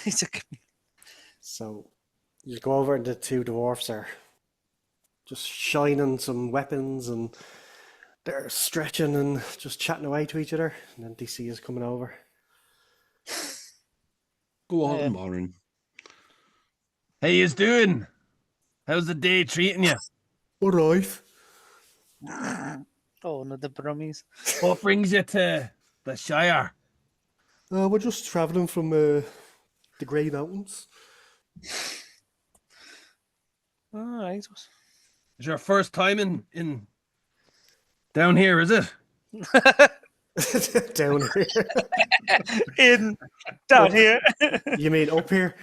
He's a So you go over and the two dwarfs are just shining some weapons and they're stretching and just chatting away to each other. And then DC is coming over. Go on, Morin. How yous doing? How's the day treating you? All right. Oh, no, the Brummies. What brings you to the Shire? We're just traveling from the Grey Mountains. All right. It's your first time in down here, is it? Down here. Down here. You mean up here?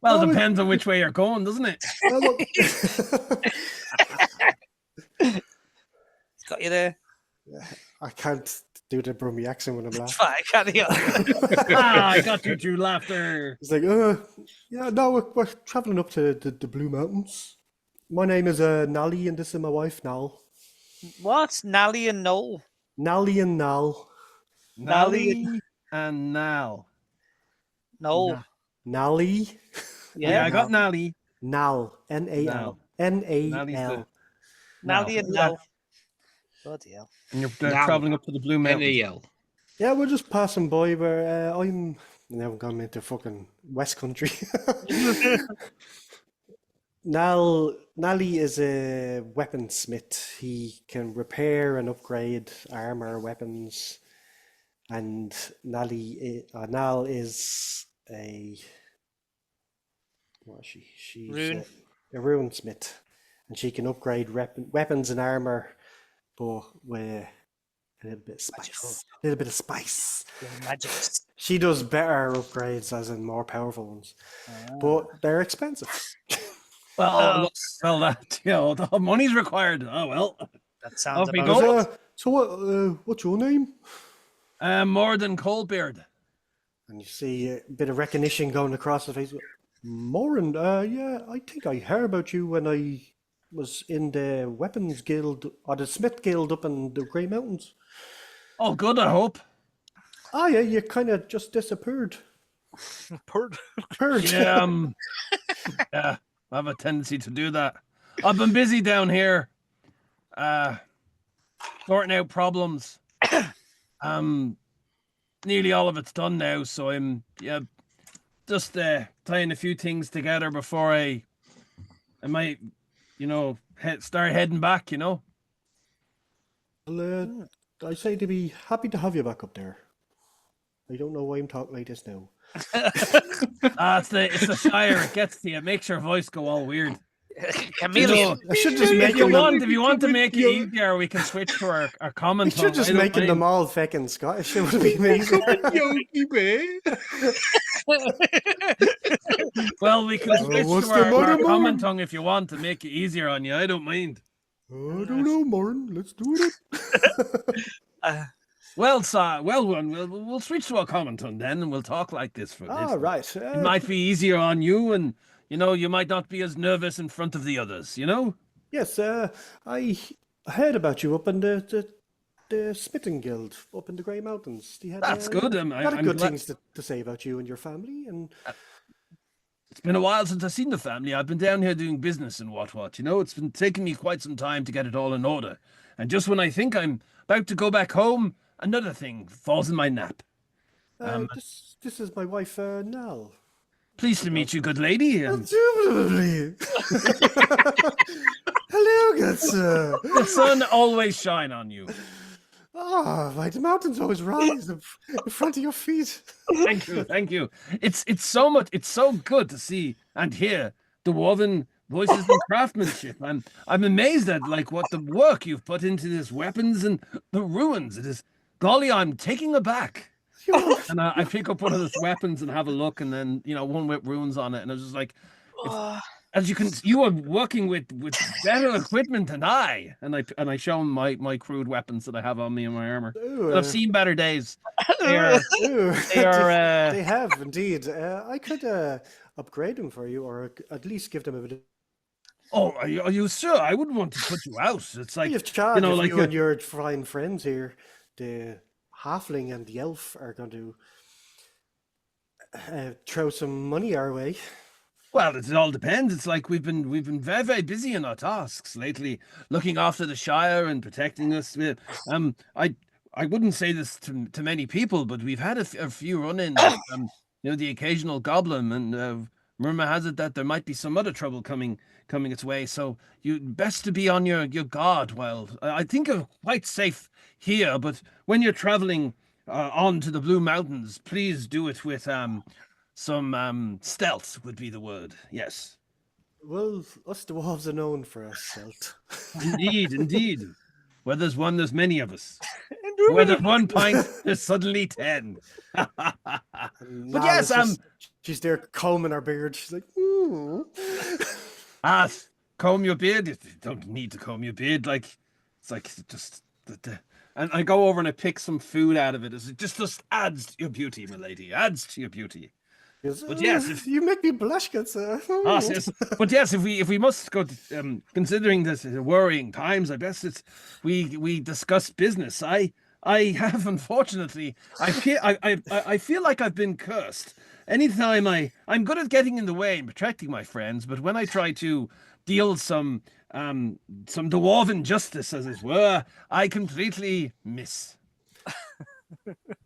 Well, it depends on which way you're going, doesn't it? Got you there. I can't do the Brummy accent when I'm laughing. Fine, carry on. I got you through laughter. It's like, yeah, no, we're traveling up to the Blue Mountains. My name is Nally, and this is my wife, Nal. What? Nally and Noel? Nally and Nal. Nally and Nal. No. Nally. Yeah, I got Nally. Nal. N-A-L. N-A-L. Nally and Noel. Bloody hell. And you're traveling up to the Blue Mountains. N-A-L. Yeah, we're just passing by where I'm... Now I'm going into fucking West Country. Nally is a weaponsmith. He can repair and upgrade armor, weapons, and Nal is a what is she? She's a runesmith, and she can upgrade weapons and armor, but with a little bit of spice. A little bit of spice. Magic. She does better upgrades, as in more powerful ones, but they're expensive. Well, that the money's required. Oh well. That sounds we about go. right. So what's your name? Morin Coldbeard. And you see a bit of recognition going across the face. Morin, yeah, I think I heard about you when I was in the weapons guild or the smith guild up in the Grey Mountains. Oh, good. I hope. Oh yeah, you kind of just disappeared. Purred. Yeah, yeah. I have a tendency to do that. I've been busy down here, sorting out problems. Nearly all of it's done now, so I'm just tying a few things together before I might, start heading back. Well, I say to be happy to have you back up there. I don't know why I'm talking like this now. It's the Shire. It gets to you. It makes your voice go all weird. Chameleon. I should just make If you want to make it easier, we can switch to our common I tongue. should just making them all fucking Scottish. It would be amazing. Well, we can switch what's to the our matter, common Morin? tongue if you want to make it easier on you. I don't mind. I don't know, Morin. Let's do it. Well, sir, we'll switch to our common tongue then, and we'll talk like this for this. All right. It might be easier on you, and you might not be as nervous in front of the others. Yes, I heard about you up in the Smithing Guild up in the Grey Mountains. You had, That's good. I'm good things to say about you and your family. And it's been a while since I've seen the family. I've been down here doing business and what. It's been taking me quite some time to get it all in order. And just when I think I'm about to go back home, another thing falls in my nap. this is my wife, Nal. Pleased to meet you, good lady. Indubitably. Hello, good sir. The sun always shine on you. The mountains always rise in front of your feet. Thank you. It's so good to see and hear dwarven voices and craftsmanship. I'm amazed at what the work you've put into these weapons and the ruins. It is, golly, I'm taking aback. And I pick up one of those weapons and have a look, and then one with runes on it, and I was just like, as you are working with better equipment than I, and I show them my crude weapons that I have on me and my armor. I've seen better days. They have indeed. I could upgrade them for you, or at least give them a bit of... Oh, are you sure? I wouldn't want to put you out. It's like, You've charged like you and your fine friends here, the halfling and the elf, are going to throw some money our way. Well, it all depends. It's like we've been very very busy in our tasks lately, looking after the Shire and protecting us. I wouldn't say this to many people, but we've had a few run-ins with the occasional goblin, and rumor has it that there might be some other trouble coming its way. So you best to be on your guard. While I think you're quite safe here, but when you're traveling on to the Blue Mountains, please do it with some stealth would be the word. Yes. Well, us dwarves are known for our stealth. Indeed, indeed. Where there's one, there's many of us. And Where there's 1 pint, there's suddenly 10. But And yes, she's there combing her beard. She's like, ah, comb your beard. You don't need to comb your beard. Like it's like just and I go over and I pick some food out of it. It just adds to your beauty, my lady. Adds to your beauty. But yes, you make me blush, good sir. yes. But yes, if we must go, considering this worrying times, I guess we discuss business. I have unfortunately, I feel like I've been cursed. Anytime I'm good at getting in the way and protecting my friends, but when I try to deal some dwarven justice, as it were, I completely miss.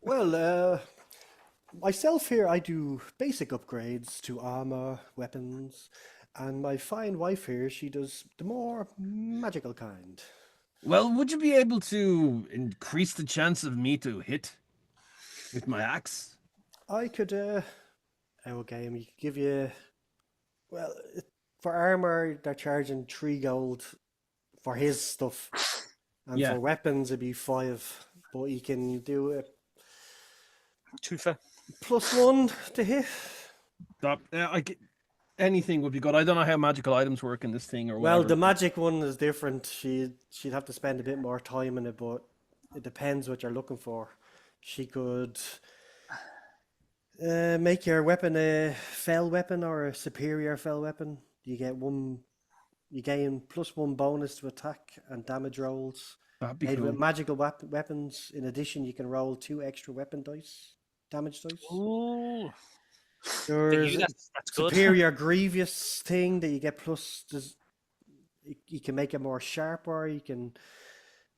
Well, myself here, I do basic upgrades to armor, weapons, and my fine wife here, she does the more magical kind. Well, would you be able to increase the chance of me to hit with my axe? I could, okay, we could give you, well, for armor, they're charging 3 gold for his stuff, and Yeah. for weapons, it'd be 5, but you can do it Toofer. +1 to hit. Stop. Anything would be good. I don't know how magical items work in this thing or Well, whatever. the magic one is different. She'd have to spend a bit more time in it, but it depends what you're looking for. She could make your weapon a fell weapon or a superior fell weapon. You gain +1 bonus to attack and damage rolls. That'd be Made cool. with magical weapons. In addition, you can roll 2 extra weapon dice, damage dice. Ooh. For There's you, a that's good. superior grievous thing that you get plus. You can make it more sharper. You can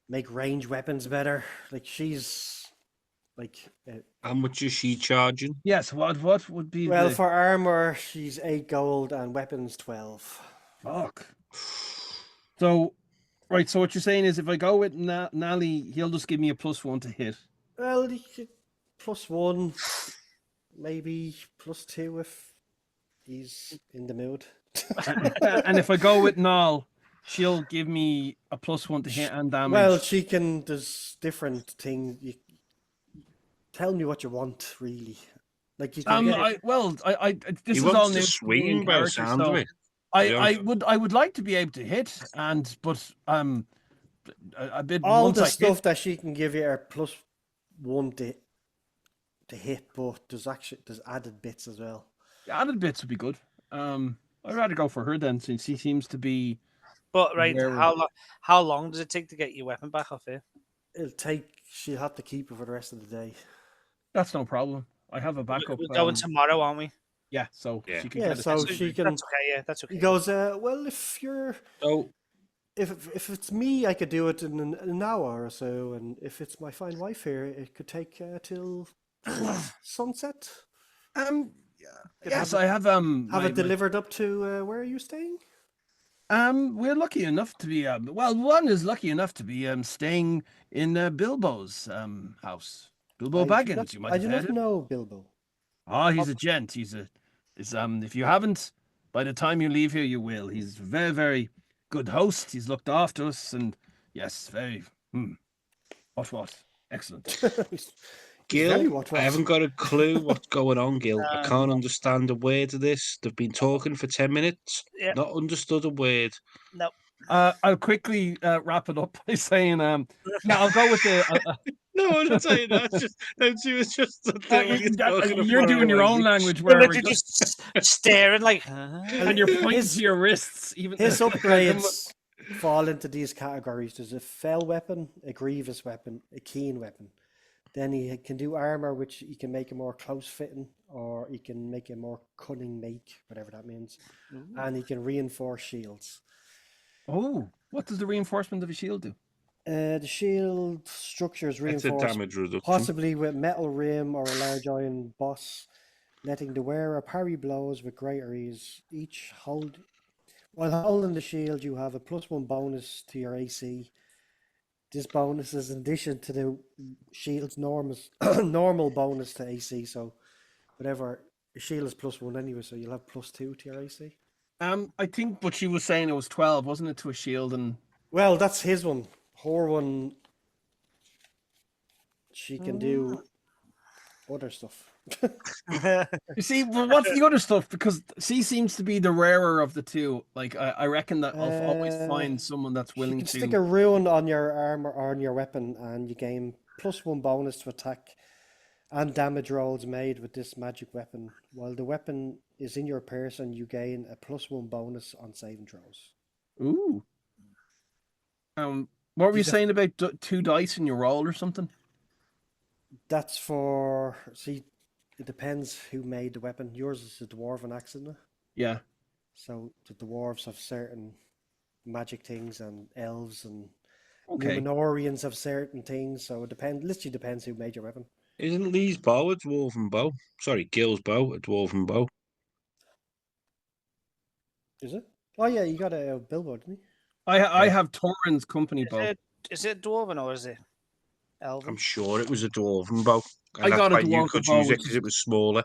make range weapons better. Like she's like. How much is she charging? Yes. What would be Well, the for armor, she's 8 gold and weapons 12. fuck? So, right. So what you're saying is, if I go with Nally, he'll just give me a +1 to hit. Well, you could +1, maybe +2 if he's in the mood. And if I go with Nal, she'll give me a +1 to hit and damage. Well, she can. There's different things. You tell me what you want, really. Like you can get it. This He is all wants new to to me in swing by the character, sound so of it. I would like to be able to hit, but a bit All once the I stuff hit, that she can give you are +1 to hit, but there's added bits as well. added bits would be good. I'd rather go for her then, since she seems to be. But right, Where- how long does it take to get your weapon back off here? She'll have to keep it for the rest of the day. That's no problem. I have a backup. We're going tomorrow, aren't we? Yeah, so Yeah. she can Yeah, get it. so she can. That's okay. Yeah, that's okay. He goes, well, if you're, So if it's me, I could do it in an hour or so, and if it's my fine wife here, it could take till sunset. Yes, I have Have it delivered up to where are you staying? We're lucky enough to be one is lucky enough to be staying in Bilbo's house. Bilbo Baggins, you might I have do heard not him. know Bilbo. Oh, he's a gent. If you haven't, by the time you leave here, you will. He's a very, very good host. He's looked after us, and yes, very. What? Excellent. He's Gil, very what. I haven't got a clue what's going on, Gil. I can't understand a word of this. They've been talking for 10 minutes. Yeah. Not understood a word. No. I'll quickly wrap it up by saying, I'll go with the. No, I'm not saying that. She was just You're doing your own language where They're just staring like. and you're pointing to your wrists. Even His upgrades fall into these categories. There's a fell weapon, a grievous weapon, a keen weapon. Then he can do armor, which he can make a more close fitting or he can make a more cunning make, whatever that means, Ooh. and he can reinforce shields. Oh, what does the reinforcement of a shield do? The shield structure is It's a reinforced, damage reduction. possibly with metal rim or a large iron boss, letting the wearer parry blows with greater ease. While holding the shield, you have a +1 bonus to your AC. This bonus is in addition to the shield's normal bonus to AC. So, whatever the shield is +1 anyway, so you'll have +2 to your AC. I think, but she was saying it was 12, wasn't it, to a shield? And Well, that's his one. Her one, she can do other stuff. you see, well, what's the other stuff? Because she seems to be the rarer of the two. Like I reckon that I'll always find someone that's You willing can to. stick a rune on your armor or on your weapon, and you gain +1 bonus to attack and damage rolls made with this magic weapon. While the weapon is in your person, you gain a +1 bonus on saving throws. Ooh. What were you These are- saying about 2 dice in your roll or something? That's for it depends who made the weapon. Yours is a dwarven axe, isn't it? Yeah. So the dwarves have certain magic things, and elves and Okay. Numenorians have certain things. So it literally depends who made your weapon. Isn't Lee's bow a dwarven bow? Sorry, Gil's bow a dwarven bow. Is it? Oh yeah, you got a Bilbo, didn't you? I have Torrens company bow. Is it dwarven or is it elven? I'm sure it was a dwarven bow. And I that's got a why you dwarven could bow, use it which because is- it was smaller.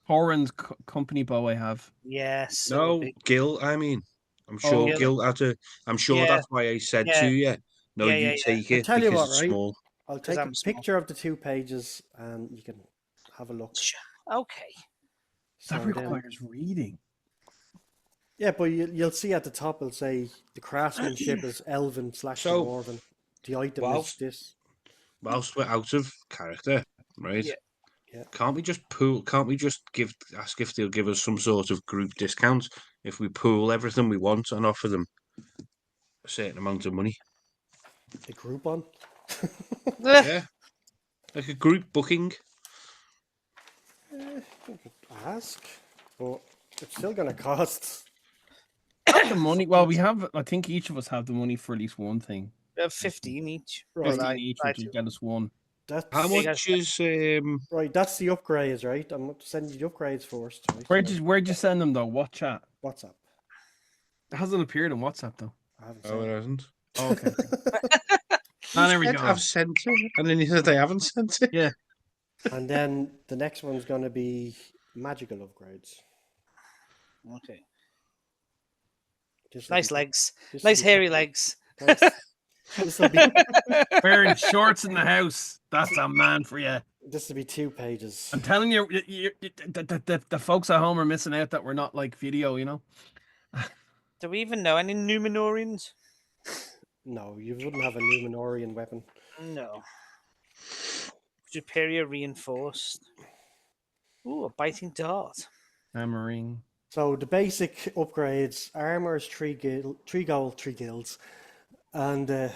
Torrens company bow I have. Yes. No, Gil, I mean. I'm sure Oh, Gil had a... I'm sure Yeah. that's why I said Yeah. to you, no, Yeah, you yeah, yeah. take I'll it tell you because what, it's right? small. I'll take a I'm small. picture of the 2 pages and you can have a look. Okay. So that then, requires reading. yeah, but you'll see at the top it'll say the craftsmanship is elven / So, dwarven. The item is whilst- this. Whilst we're out of character, right? Yeah. Yeah. Can't we just ask if they'll give us some sort of group discount if we pool everything we want and offer them a certain amount of money? A Groupon. Yeah, like a group booking. Ask, but it's still going to cost. The money. Well, we have. I think each of us have the money for at least one thing. We have 15 each. Right. 15 each, which would get us one. That's How much is right. That's the upgrades, right? I'm sending you the upgrades first. Right? Where'd you send them though? What chat? WhatsApp. It hasn't appeared on WhatsApp though. I haven't Oh, it sent. hasn't. Oh, okay. Ah, there we Said go. I've sent it, and then you said I haven't sent it. Yeah. And then the next one's going to be magical upgrades. Okay. This Nice legs. this Nice will be- hairy legs. Thanks. This will be Wearing shorts in the house. That's a man for you. this will be 2 pages. I'm telling you, the folks at home are missing out that we're not like video, you know? Do we even know any Numenorians? No, you wouldn't have a Numenorian weapon. No. Superior reinforced. Ooh, a biting dart. Hammering. So the basic upgrades: armor is 3 gold, 3 gilds, and I'm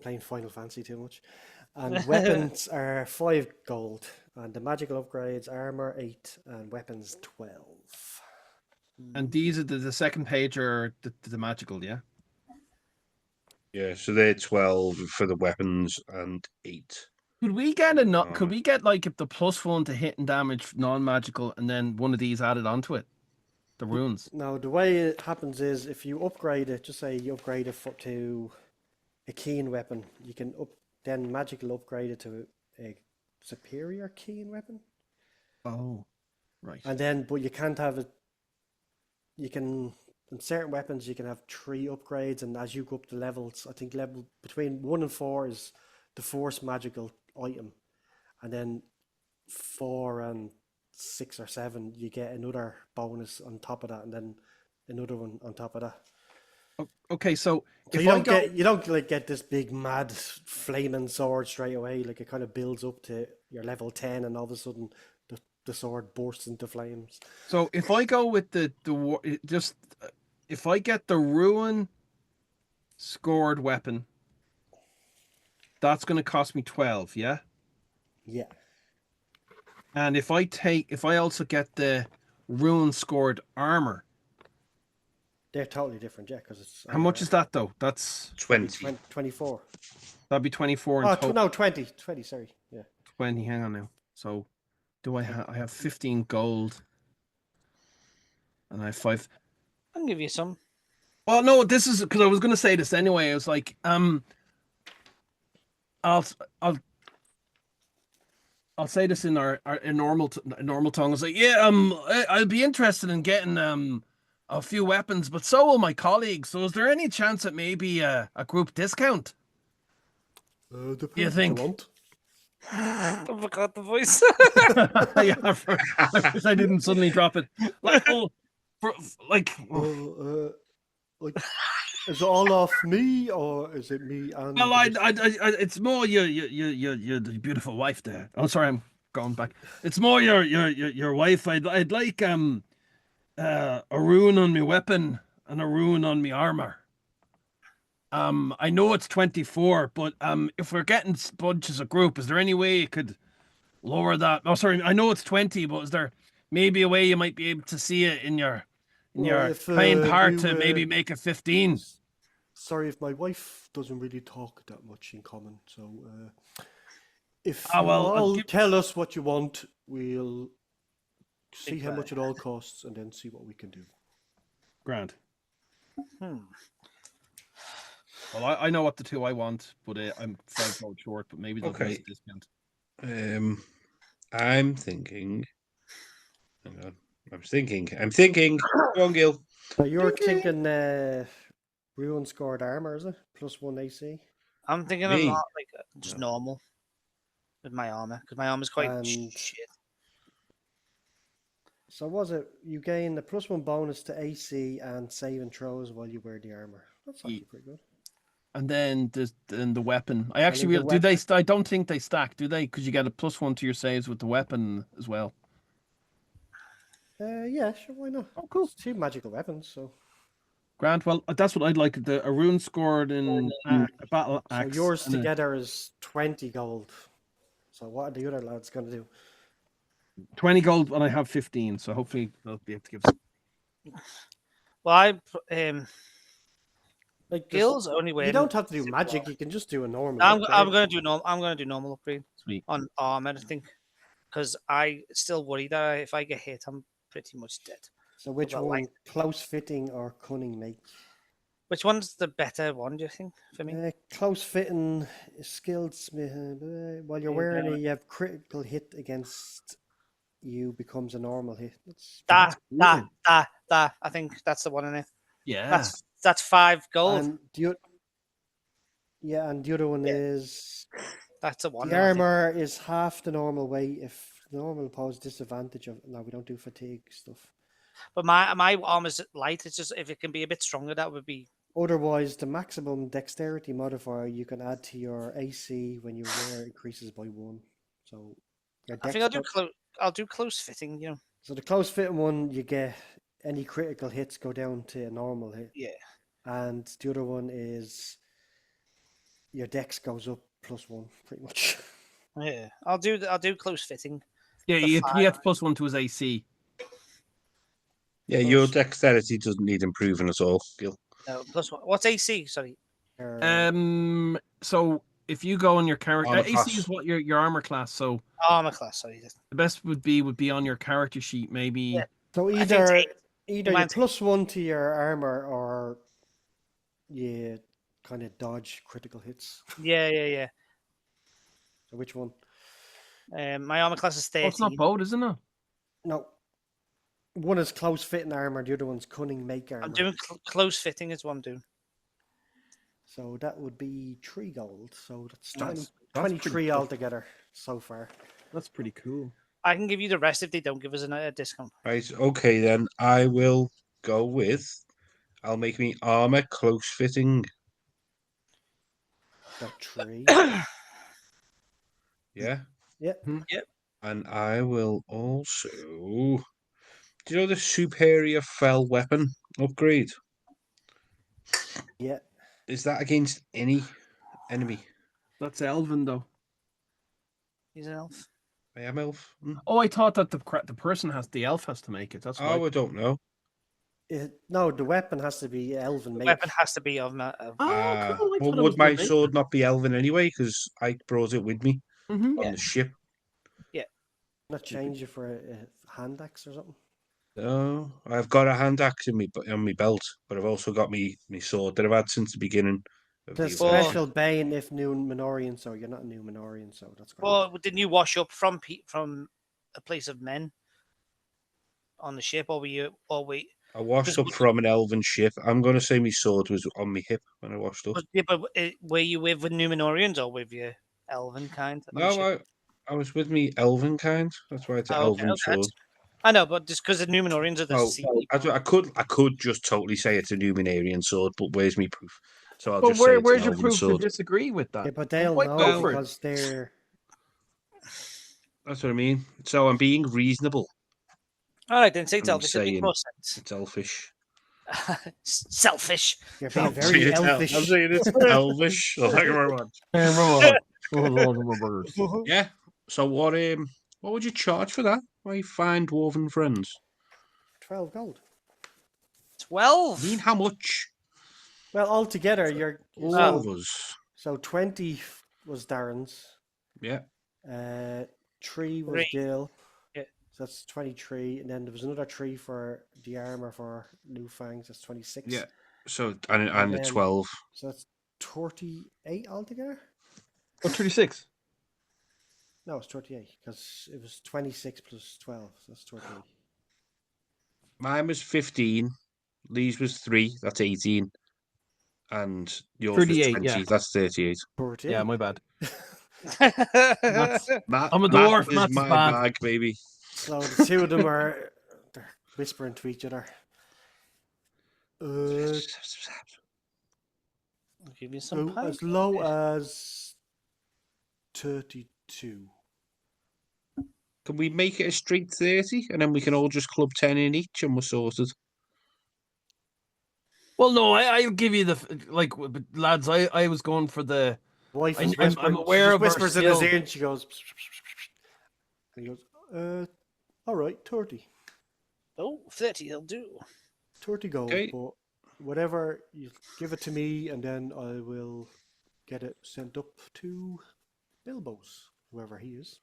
playing Final Fantasy too much. And weapons are 5 gold, and the magical upgrades: armor 8 and weapons 12. And these are the second page are the magical, yeah? Yeah, so they're 12 for the weapons and 8. Could we get could Armor. we get like if the +1 to hit and damage non-magical and then one of these added onto it? The runes. Now, the way it happens is if you upgrade it, just say you upgrade it to a keen weapon, you can then magical upgrade it to a superior keen weapon. Oh, right. And then, but you can't have it. You can, in certain weapons, you can have 3 upgrades, and as you go up the levels, I think level between 1 and 4 is the force magical item, and then 4 and 6 or 7, you get another bonus on top of that, and then another one on top of that. Okay, so So if you don't like get this big mad flaming sword straight away. Like it kind of builds up to your level 10, and all of a sudden the sword bursts into flames. So if I go with if I get the ruin scored weapon, that's going to cost me 12, yeah? Yeah. And if I also get the rune scored armor, They're totally different, yeah, because it's. how much is that though? That's 20. 24. that'd be 24 in Oh, total. no, 20. 20, sorry. Yeah. 20. Hang on now. So, do I have? I have 15 gold, and I have 5. I can give you some. Well, no, this is because I was going to say this anyway. I was like, I'll I'll say this in our in normal tongue. I was like, yeah, I'll be interested in getting a few weapons, but so will my colleagues. So, is there any chance at maybe a group discount? Depends You what think? you want. I forgot the voice. Yeah, I wish I didn't suddenly drop it. Like, oh, like, Like, is it all off me, or is it me and... well, the it's more your the beautiful wife there. Oh, sorry, I'm going back. It's more your wife. I'd like a rune on my weapon and a rune on my armor. I know it's 24, but if we're getting bunches of group, is there any way you could lower that? Oh, sorry, I know it's 20, but is there maybe a way you might be able to see it in your Well, if kind heart you, to maybe make it 15? Sorry, if my wife doesn't really talk that much in common, so if Ah, you well, I'll all give- tell us what you want, we'll see Big how bag. much it all costs and then see what we can do. Grand. Hmm. Well, I know what the two I want, but I'm 5 gold short. But maybe they'll give us Okay. a discount. I'm thinking. Hang on. I'm thinking. Go on, Gil. So you're thinking ruin scored armor, is it? +1 AC? I'm thinking Me? of like just normal with my armor because my armor's quite And- shit. So was it you gain a +1 bonus to AC and saving throws while you wear the armor? That's actually pretty good. And then the weapon. I actually the do they. I don't think they stack, do they? Because you get a +1 to your saves with the weapon as well. Yeah, sure, why not? Oh, cool. It's 2 magical weapons, so Grant, well, that's what I'd like. A rune scored in a battle so axe. yours and a- together is 20 gold. So what are the other lads going to do? 20 gold, and I have 15. So hopefully they'll be able to give us. Well, Like Gil's only wearing. you don't have to do super magic. well. You can just do a normal. I'm upgrade. gonna do normal. I'm gonna do normal upgrade Sweet. on armor, I think, because I still worry that if I get hit, I'm pretty much dead. So which about one, like- close fitting or cunning make? Which one's the better one? Do you think for me? Close fitting, skilled smith. While you're Yeah, wearing yeah. it, you have critical hit against you becomes a normal hit. That. cool. I think that's the one in it. Yeah. That's 5 gold. And and the other one is That's the one. the I think. armor is half the normal weight if normal pose disadvantage of. No, we don't do fatigue stuff. But my armor's light. It's just if it can be a bit stronger, that would be. Otherwise, the maximum dexterity modifier you can add to your AC when you wear increases by 1. So your I think I'll dex do I'll do close fitting. You know. So the close fitting one, you get any critical hits go down to a normal hit. Yeah. And the other one is your dex goes up +1, pretty much. Yeah. I'll do close fitting. Yeah, The he five. gets +1 to his AC. Yeah, your dexterity doesn't need improving at all, Gil. No, +1. What's AC? Sorry. So if you go on your character, Armor AC class. is what your armor class. So Armor class. Sorry. the best would be on your character sheet, maybe. Yeah. So I think either it's you Mine's- +1 to your armor or you kind of dodge critical hits. Yeah. So which one? My armor class is 13. Oh, it's not both, isn't it? No. One is close fitting armor, the other one's cunning make armor. I'm doing close fitting is what I'm doing. So that would be 3 gold. So that's That's 23 pretty cool. altogether so far. That's pretty cool. I can give you the rest if they don't give us a discount. Right, okay then. I will go with. I'll make me armor close fitting. Got 3. Yeah. Yep. And I will also. Do you know the superior fell weapon upgrade? Yeah. Is that against any enemy? That's Elvin though. He's an elf. I am elf. Oh, I thought that the elf has to make it. That's why. Oh, I don't know. No, the weapon has to be elven The make. weapon has to be of Oh, cool. I Well, thought it was would my the make. sword not be elven anyway? Because I brought it with me on Yeah. the ship. Not change it for a hand axe or something. No, I've got a hand axe on my belt, but I've also got me sword that I've had since the beginning of The the special bane if Numenorian, so you're not Numenorian, so that's great. Well, didn't you wash up from a place of men on the ship, or were you? Or we? I washed up from an elven ship. I'm going to say my sword was on my hip when I washed up. Yeah, but were you with Numenorians or with your elven kind? On the No, ship? I was with me elven kind. That's why it's an Oh, okay, elven okay. sword. I know, but just because the Numenorians are the Oh, sea I people. could just totally say it's a Numenorian sword, but where's me proof? So I'll But just say it's an where's your elven proof to sword. disagree with that? Yeah, but I'm they'll quite know go for it. because they're. That's what I mean. So I'm being reasonable. All right, then say And I'm selfish. It makes saying more sense. it's elfish. Selfish. You're being I'm very saying elfish. I'm saying it's elvish. Oh, thank you very much. Yeah. So what would you charge for that? My fine dwarven friends. 12 gold. 12. I mean, how much? Well, altogether, you're. All So, of us. so 20 was Darren's. Yeah. 3 was 3. Dill. Yeah. So that's 23. And then there was another 3 for the armor for LugFang. That's 26. Yeah. So and the then- 12. So that's 38 altogether? Oh, 36. No, it's 38 because it was 26 plus 12. So that's 38. Mine was 15. Lee's was 3. That's 18. And yours was 38, 20. yeah. That's 38. 38. Yeah, my bad. That's I'm a Math dwarf. is Math's my bad. bag, baby. So the two of them are they're whispering to each other. I'll give you some Go pie. as low as 32. Can we make it a straight 30 and then we can all just club 10 in each and we're sorted? Well, no, I'll give you but lads, I was going for the. Wife is I'm whispering. aware She just of our whispers in his skill. ear and she goes. And he goes, all right, 30. Oh, 30, they'll do. 30 gold, Okay. but whatever, you give it to me and then I will get it sent up to Bilbo's, whoever he is.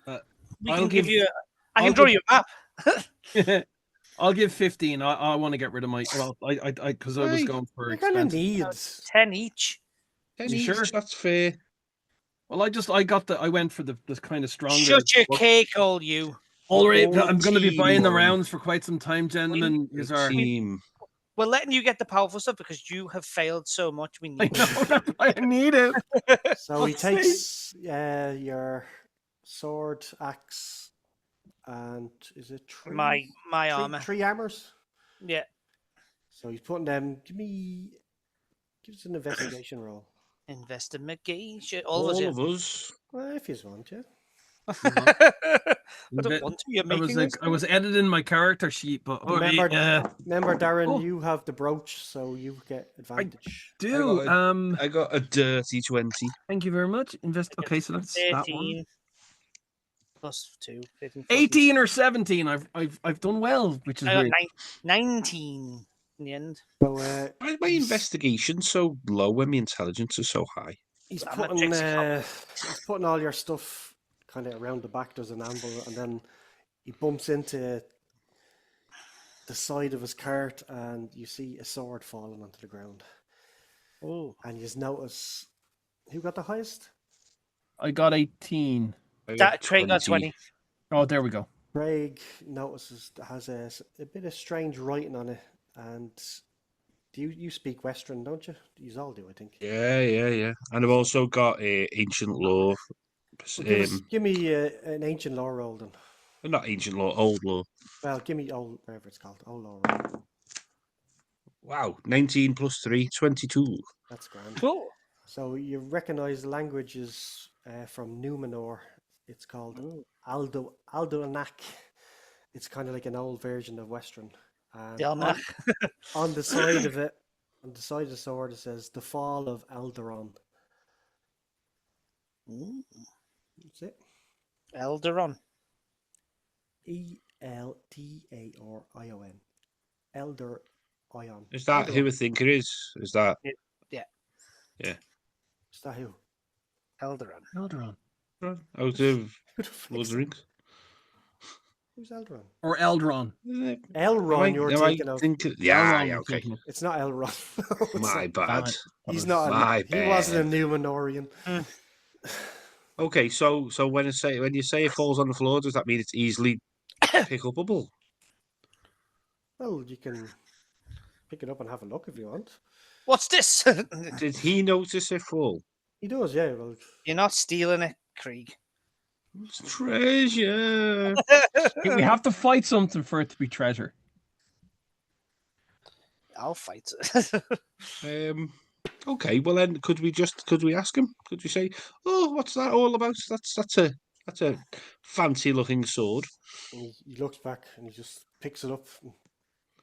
We I'll can give give- you. I I'll can draw give- you a map. I'll give 15. I want to get rid of my. Well, I because I was Hey, going for You're gonna expensive. need 10 each. 10 You each, sure? that's fair. Well, I went for the kind of stronger. Shut your cake, all you. All right, All I'm going to be team, buying the Morin. rounds for quite some time, gentlemen. The These are. team. We're letting you get the powerful stuff because you have failed so much. We I need know that's why I need it. So he Fuck's sake. takes your sword, axe, and is it three? my three, armor. 3 armors. Yeah, So he's putting them. Give us an investigation roll. investigation. All of All us. of us. Well, if you want, yeah. I don't want to. You're I was making like, us. I was editing my character sheet, but Remember, Darren, Oh. you have the brooch, so you get advantage. do I got a dirty 20. Thank you very much. Okay, so that's that one. 13 plus 2. 15, 14. 18 or 17. I've done well, which is I got weird. 19 in the end. So Why is my he's- investigation so low when my intelligence is so high? he's I'm a putting tricksy cop. he's putting all your stuff kind of around the back. There's an anvil, and then he bumps into the side of his cart, and you see a sword falling onto the ground. Oh, And you notice who got the highest. I got 18. I that Craig got 20. Oh, there we go. Craig notices it has a bit of strange writing on it, and you speak Western, don't you? You all do, I think. Yeah. And I've also got ancient law. Well, give me an ancient law roll then. Not ancient law, old law. Well, give me old, whatever it's called, old law roll. Wow, 19 plus 3, 22. That's grand. Cool. So you recognise the language is from Numenor. It's called Aldonak. It's kind of like an old version of Western. And The Almanac. on the side of it, on the side of the sword, it says "The Fall of Alderon." That's it. Eldaron. Eldarion. Elder Ion. Is that who I think it is? Is that? Yeah, Yeah. Is that who? Eldaron. Eldaron. Out of Who the fuck's Lord of the that? Rings. Who's Elrond? Or Eldron. Isn't it? Elrond, you're thinking of. Yeah, Elrond yeah, you're okay. thinking of. It's not Elrond. No, it's My not. bad. Damn it. He's not. My He wasn't bad. a Numenorian. Okay, so when you say it falls on the floor, does that mean it's easily pick upable? Well, you can pick it up and have a look if you want. What's this? Did he notice it fall? He does, yeah. Well, You're not stealing it, Krieg. It's treasure. We have to fight something for it to be treasure. I'll fight it. Okay, well then, could we ask him? Could we say, "Oh, what's that all about? That's a fancy looking sword." and he looks back and he just picks it up, and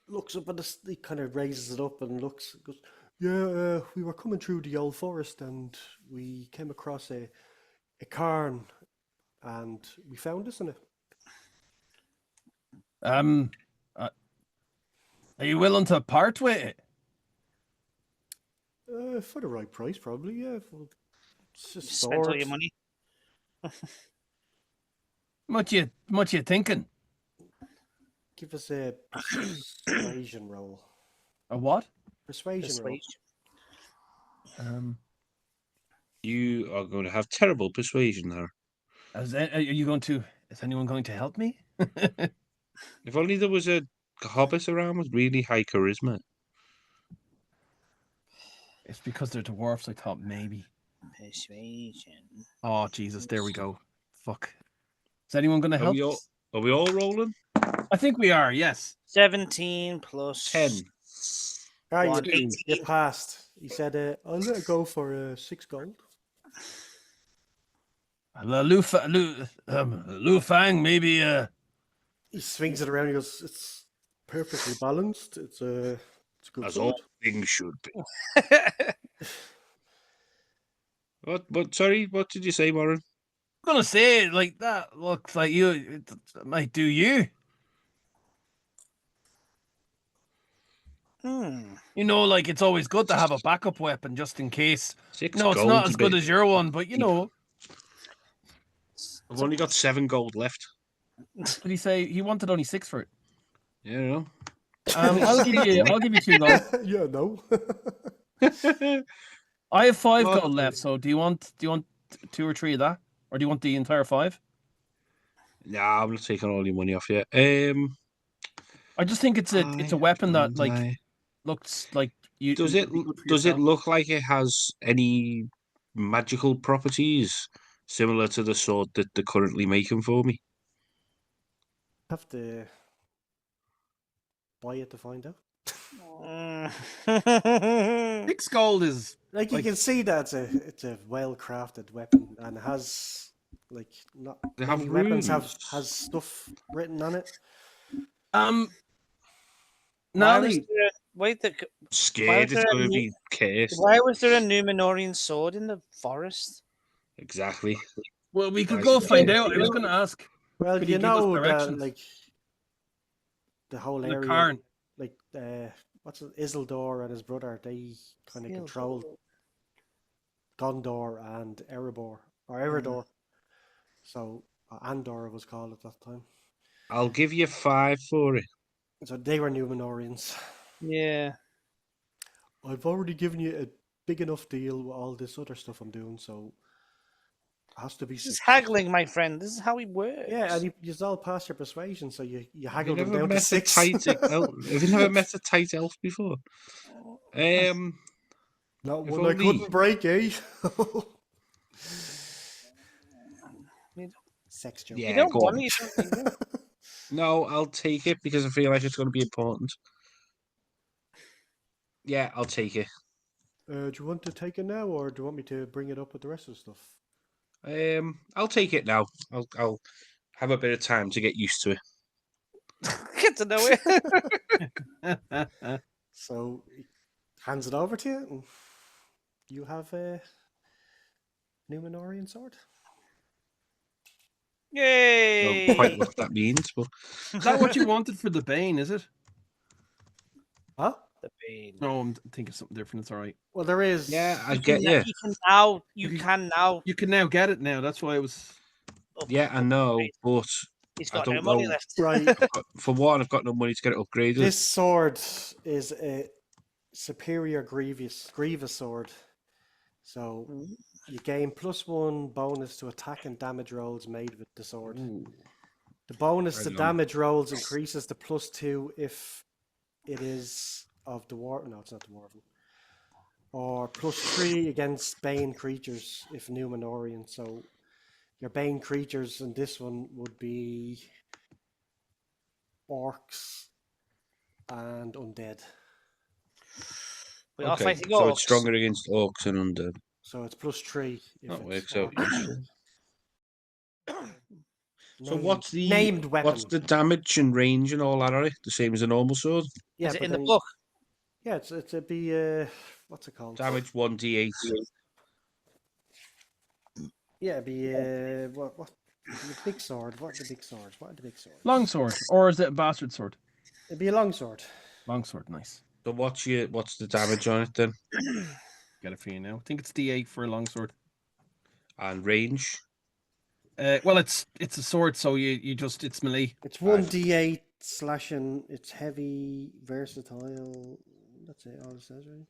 looks up at this. He kind of raises it up and looks. Goes, yeah, we were coming through the old forest and we came across a cairn, and we found this in it. Are you willing to part with it? For the right price, probably. Yeah. Well, it's just Spent all sword. your money. What you thinking? Give us a persuasion roll. A what? Persuasion roll. You are going to have terrible persuasion there. Is anyone going to help me? If only there was a hobbit around with really high charisma. It's because they're dwarfs. I thought maybe. Persuasion. Oh Jesus! There we go. Fuck. Is anyone going to help? Are we all rolling? I think we are. Yes. 17 plus 10. Ah, One, you 18. passed. He said, I'll let it go for 6 gold. LugFang, maybe. He swings it around. He goes, it's perfectly balanced. It's a good As sword. all things should be. What? Sorry, what did you say, Morin? I'm gonna say it like that. Looks like it might do you. You know, like it's always good to have a backup weapon just in case. 6 No, it's gold. not as good as your one, but you know. I've only got 7 gold left. Did he say he wanted only 6 for it? Yeah, I know. I'll give you 2 gold. Yeah, no. I have 5 What? gold left. So do you want 2 or 3 of that, or do you want the entire 5? Nah, I'm not taking all your money off yet. I just think it's a weapon that like looks like you. Does it look like it has any magical properties similar to the sword that they're currently making for me? Have to buy it to find out. 6 gold is Like you can see that it's a well crafted weapon and it has like not They have many weapons runes. has stuff written on it. Nally. Scared it's going to be cursed. Why was there a Numenorian sword in the forest? Exactly. Well, we could Why go is it find there? out. I was going to ask. Well, Could you you give us know that directions? like the whole The area, cairn. like what's it, Isildur and his brother, they kind of control Gondor and Erebor or Eredor. So Andor was called at that time. I'll give you 5 for it. So they were Numenorians. Yeah. I've already given you a big enough deal with all this other stuff I'm doing, so it has to be This is 6. haggling, my friend. This is how he works. Yeah, and you all passed your persuasion, so you Have you haggled them never down to met a 6. tight elf? Have you never met a tight elf before? Not If one I only- couldn't break, eh? Sex joke. Yeah, You don't go want on. it. You don't. No, I'll take it because I feel like it's going to be important. Yeah, I'll take it. Do you want to take it now, or do you want me to bring it up with the rest of the stuff? I'll take it now. I'll have a bit of time to get used to it. Get to know it. So he hands it over to you, and you have a Numenorian sword. Know Yay! quite what that means, but Is that what you wanted for the Bane, is it? Huh? The Bane. No, I'm thinking something different. It's all right. Well, there is. yeah, I You get can, you. you can now. You Okay. can now. You can now get it now. That's why I was. Yeah, I know, but He's I got no don't money know. left. Right. For one, I've got no money to get it upgraded. This sword is a superior grievous sword. So you gain +1 bonus to attack and damage rolls made with the sword. Ooh. The bonus to Right on. damage rolls increases to +2 if it is of dwarf. No, it's not dwarven. Or +3 against Bane creatures if Numenorian. So your Bane creatures in this one would be orcs and undead. We are Okay, fighting so orcs. it's stronger against orcs and undead. So it's +3 if That it's works out orcs. useful. So Named- what's named weapon? the damage and range and all that? Are they the same as a normal sword? Yeah, Is it but in the then- book? Yeah, it'd be what's it called? Damage 1d8. Yeah, it'd be what the big sword? What are the big swords? What are the big swords? Longsword, or is it a bastard sword? It'd be a long sword. Longsword, nice. So what's the damage on it then? Get it for you now. I think it's D8 for a longsword. And range? Well, it's a sword, so you just it's melee. It's 1d8 slashing. It's heavy, versatile. That's it. All it says, right?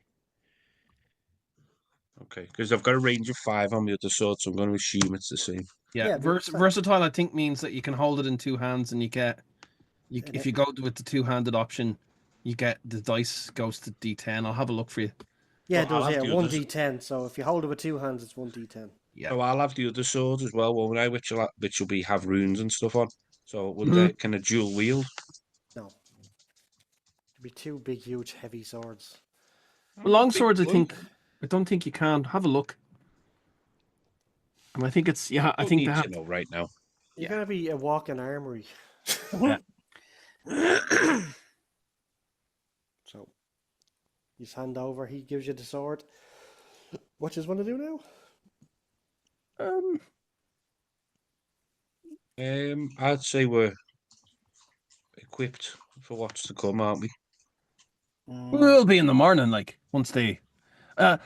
Okay, because I've got a range of 5 on the other sword, so I'm going to assume it's the same. Yeah, Yeah, but it's fine. versatile. I think means that you can hold it in 2 hands, and if it- you go with the 2-handed option, you get the dice goes to D10. I'll have a look for you. Yeah, Well, it does. I'll Yeah, have the others. 1d10. So if you hold it with 2 hands, it's 1d10. Yeah. So I'll have the other sword as well, won't I? Which will have runes and stuff on. So would Mhm. they kind of dual wield? No, it'd be 2 big, huge, heavy swords. Longswords, Big one. I don't think you can. Have a look. And I think it's I Don't think need they to have. know right now. You're Yeah. gonna be a walking armory. Yeah. So you just hand over. He gives you the sword. What you want to do now? I'd say we're equipped for what's to come, aren't we? We'll be in the morning, like once they. What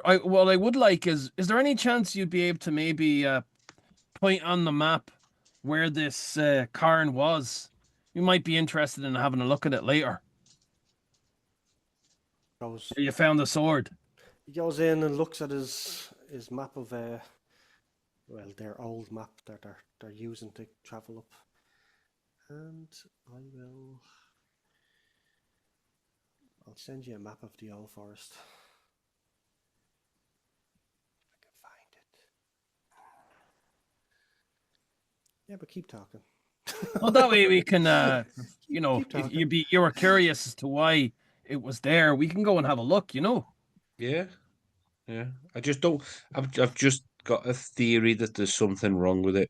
I would like is there any chance you'd be able to maybe point on the map where this cairn was? You might be interested in having a look at it later. Goes. Where you found the sword. He goes in and looks at his map of their old map that they're using to travel up. And I'll send you a map of the old forest. If I can find it. Yeah, but keep talking. Well, that way we can, Keep if talking. you were curious as to why it was there, we can go and have a look. Yeah, yeah. I just don't. I've just got a theory that there's something wrong with it.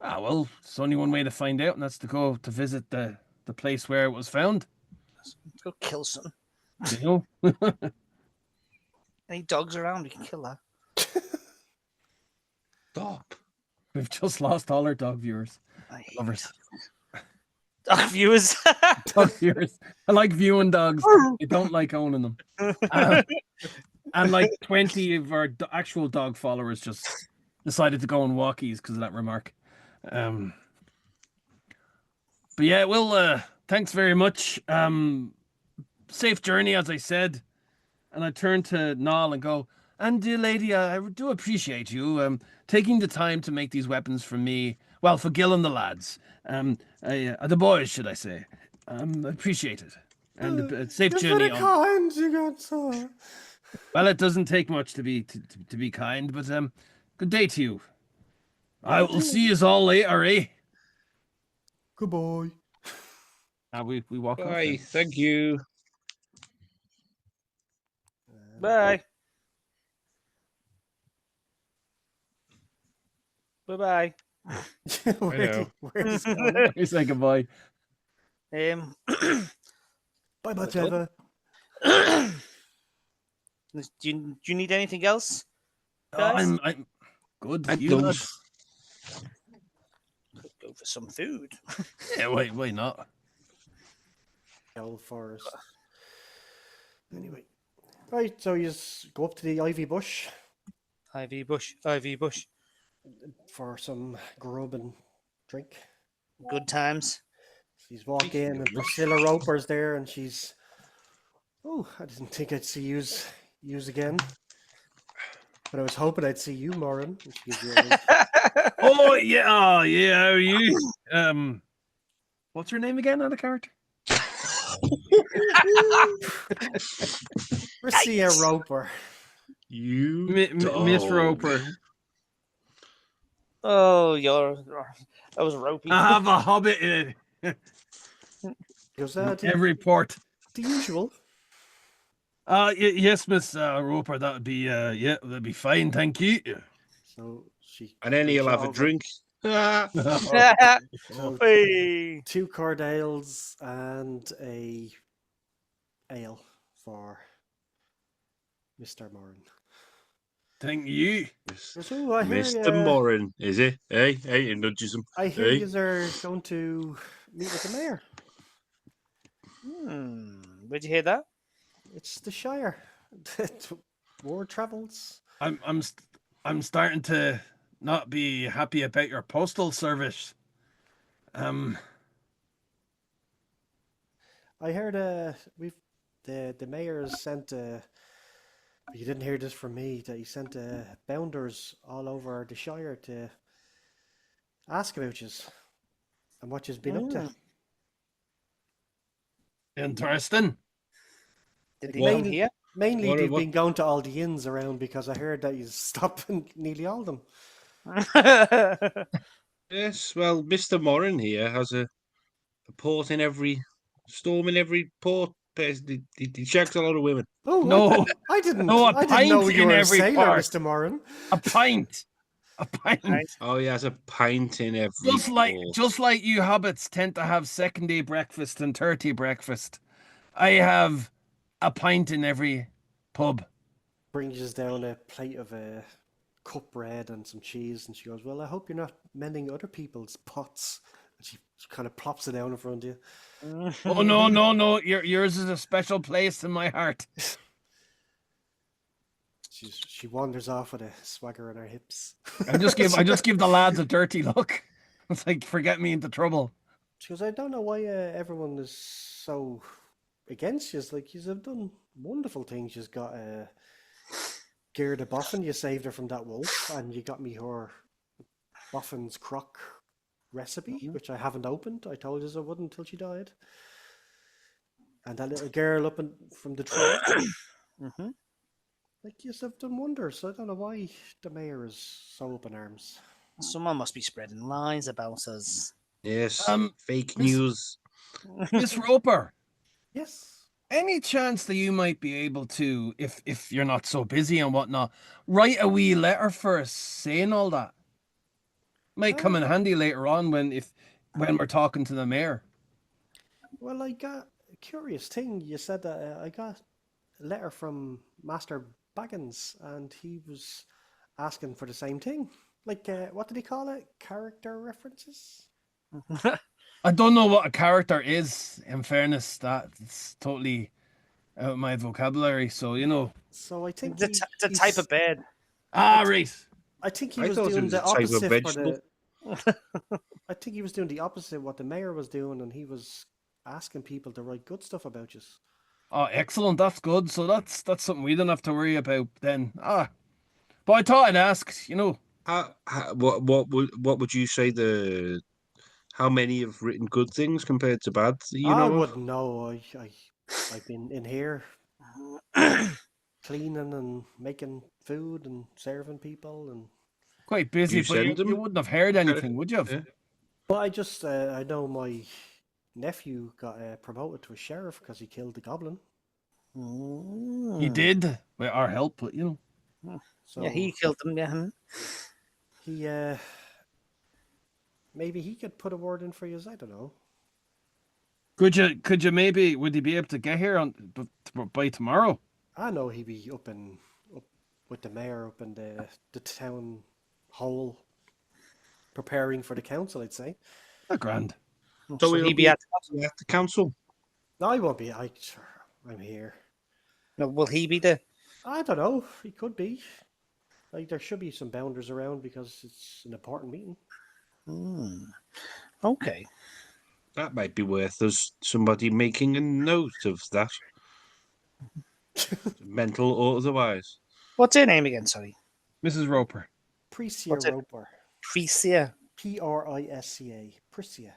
Ah, well, it's only one way to find out, and that's to go to visit the place where it was found. Go kill something. You know. Any dogs around? We can kill that. Stop. We've just lost all our dog viewers. I hate Lovers. dog viewers. Dog viewers. I like viewing dogs. I don't like owning them. And like 20 of our actual dog followers just decided to go on walkies because of that remark. But yeah, well, thanks very much. Safe journey, as I said. And I turn to Noel and go, and dear lady, I do appreciate you taking the time to make these weapons for me. Well, for Gil and the lads. The boys, should I say. I appreciate it. And safe You're journey very on. kind, you got so. Well, it doesn't take much to be kind, but good day to you. I will see you all later, eh? Goodbye. We walk off. Bye. then. Thank you. Bye. Bye-bye. know. Where's he going? We say goodbye. Bye bye, Trevor. Do you need anything else? Oh, Guys? I'm good. It You does. lads. Could go for some food. Yeah, why not? The old forest. Anyway. Right, so you go up to the ivy bush Ivy bush. Ivy bush. for some grub and drink. Good times. She's walking and Priscilla Roper's there and she's, oh, I didn't think I'd see yous again. But I was hoping I'd see you, Morin. And she gives you a wink. Oh yeah, how are you? What's her name again on the character? Priscilla Roper. You Miss dog. Roper. Oh, that was ropey. I have a hobbit in He goes, every port. the usual. Yes, Miss Roper, that'd be that'd be fine, thank you. So she. And then brings he'll you have a over drink. Ah. So Hey. 2 quart ales and a ale for Mr. Morin. Thank you. So I hear Mr. Morin, is it? Hey, he nudges him. I hear Hey. you are going to meet with the mayor. Where'd you hear that? It's the Shire. Word travels. I'm starting to not be happy about your postal service. I heard we've the mayor has sent you didn't hear this from me, that he sent bounders all over the Shire to ask about you and what you've been up to. Interesting. Did they What- come here? Mainly What- they've what- been going to all the inns around because I heard that you stopped in nearly all of them. Yes, well, Mr. Morin here has a port in every storm in every port. He shags a lot of women. Oh No, I didn't no, a I didn't know pint you in were a every sailor, part. Mr. Morin. a pint. Oh, he has a pint in every port. Just like you hobbits tend to have second day breakfast and 30 breakfast, I have a pint in every pub. Brings us down a plate of cup bread and some cheese, and she goes, "Well, I hope you're not mending other people's pots." And she kind of plops it down in front of you. Oh no! Yours is a special place in my heart. She wanders off with a swagger on her hips. I just give the lads a dirty look. It's like forget me into trouble. She goes, "I don't know why everyone is so against you. Like, you have done wonderful things. You've got Gerda Boffin. You saved her from that wolf, and you got me her Boffin's crock recipe, which I haven't opened. I told you I wouldn't until she died. And that little girl up from the troll. Like, you have done wonders. I don't know why the mayor is so up in arms." Someone must be spreading lies about us. Yes, fake Miss- news. Miss Roper, Yes. any chance that you might be able to, if you're not so busy and whatnot, write a wee letter for us saying all that? Might come in handy later on when we're talking to the mayor. Well, I got a curious thing. You said that I got a letter from Master Baggins, and he was asking for the same thing. Like, what did he call it? Character references? I don't know what a character is. In fairness, that's totally out of my vocabulary. So So I think The type of bed. right. I think he I was thought it doing was the a type of opposite for vegetable. I think he was doing the opposite what the mayor was doing, and he was asking people to write good stuff about you. Oh, excellent. That's good. So that's something we don't have to worry about then. But I thought I'd ask. What would you say how many have written good things compared to bad? that You I know of? wouldn't know. I've been in here cleaning and making food and serving people, and Quite busy, You but send you them? wouldn't have heard anything, would you? Yeah. but I just I know my nephew got promoted to a sheriff because he killed the goblin. He did with our help, but So Yeah, he killed them. Yeah. he maybe he could put a word in for you. I don't know. Could you maybe would he be able to get here by tomorrow? I know he'd be up with the mayor up in the town hole, preparing for the council, I'd say. A grand. So Will he'll he be be at? at the council. No, I won't be. I'm here. No, will he be the? I don't know. He could be. Like, there should be some bounders around because it's an important meeting. Okay. That might be worth us somebody making a note of that. Mental or otherwise. What's her name again? Sorry. Mrs. Roper. Priscia What's it? Roper. Priscia. Prisca. Priscia.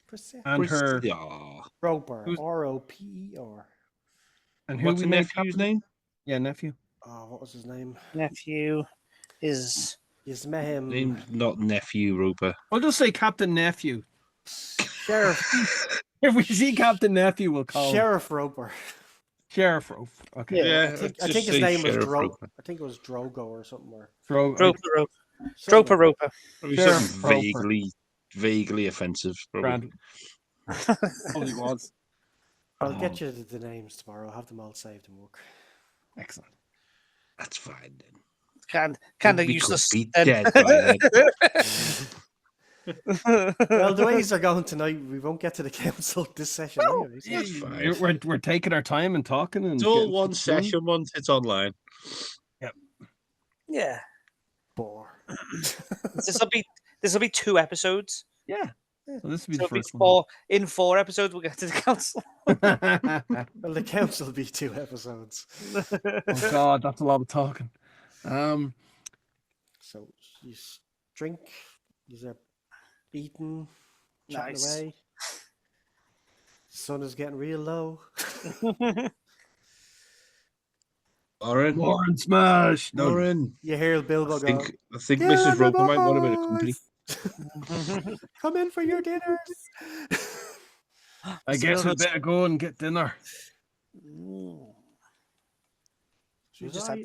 Priscia. And her Yeah. Roper. Who's- Roper. and who What's we the made nephew's captain? name? Yeah, nephew. Oh, what was his name? Nephew is. He's met him. Name's not nephew Roper. I'll just say Captain Nephew. Sheriff. If we see Captain Nephew, we'll call him Sheriff Roper. Sheriff Rope. Okay. Yeah, I just think his say name was Sheriff Roper. I think it was Drogo or something. Or Roper. something. Roper. Probably Sheriff something Roper. vaguely offensive. Probably. Grand. Probably was. I'll get you the names tomorrow. I'll have them all saved in work. Excellent. That's fine then. Kind of We useless. could be then. dead by then. Well, the ways are going tonight. We won't get to the council this session anyway. So. That's fine. We're taking our time and talking and It's all getting one stuff done. session once it's online. Yeah. Bore. This will be 2 episodes. Yeah. So this will be So the it'll be first one. in 4 episodes we'll get to the council. Well, the council will be 2 episodes. Oh God, that's a lot of talking. So you drink. You're eating, chatting Nice. away. Sun is getting real low. Morin. Morin smash. No. Morin. You hear Bilbo I go. think "Get Mrs. on the Roper might want a bit of company. boys! Come in for your dinners. I guess we better go and get dinner.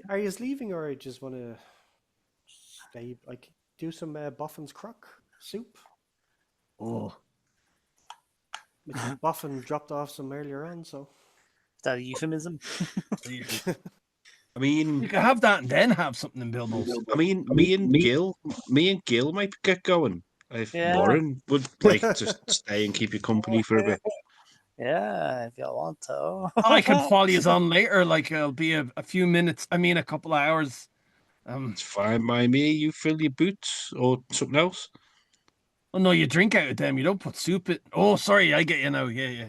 Are you leaving, or you just want to stay? Like, do some Boffin's crock soup. Oh. Boffin dropped off some earlier on, so Is that a euphemism? I mean, You can have that and then have something in Bilbo's. me and Gil might get going. If Yeah. Morin would like to stay and keep you company for a bit. Yeah, if you want to. I could follow you on later. Like it'll be a few minutes. I mean, a couple of hours. It's fine by me. You fill your boots or something else. Oh no, you drink out of them. You don't put soup in. Oh, sorry, I get you now. Yeah.